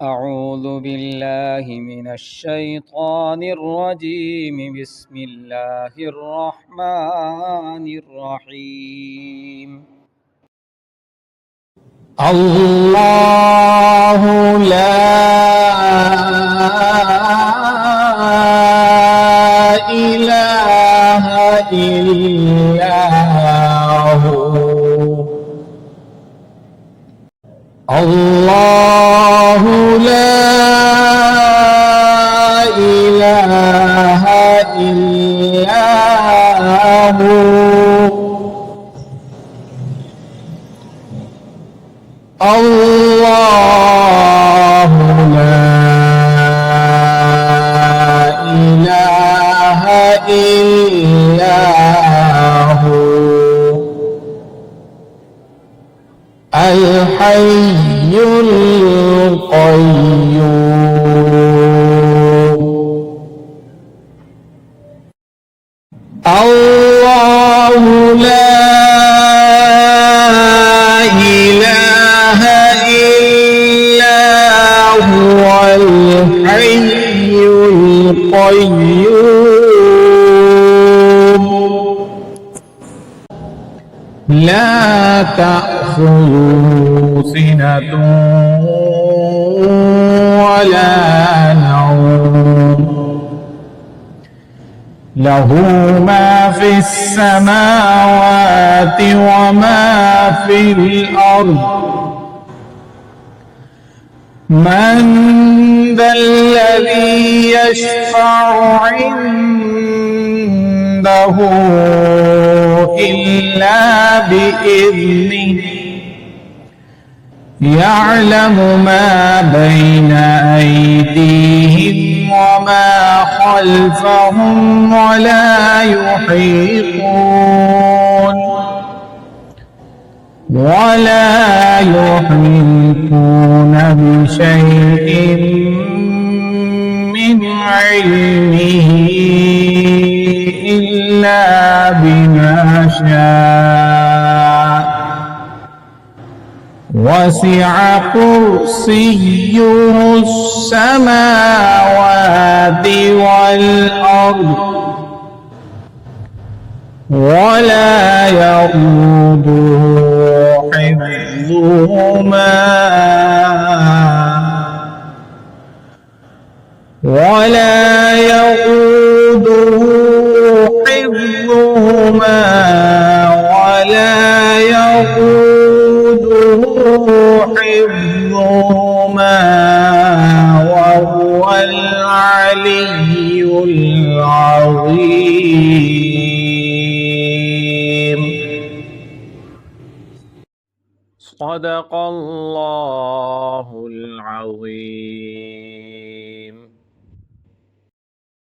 أعوذ بالله من الشيطان الرجيم. بسم الله الرحمن الرحيم. الله لا إله إلا هو. الله لا إله إلا هو. الله لا إله إلا هو الحي القيوم. الله لا إله إلا هو الحي القيوم لا تأخذه سنة ولا نوم له ما في السماوات وما في الأرض. من ذا الذي يشفع عنده إلا بإذنه يعلم ما بين أيديهم وما خلفهم ولا يحيطون بشيء من علمه إلا بما شاء وسع كرسيه السماوات والأرض ولا يئوده حفظهما وهو العلي العظيم. صدق الله العظيم.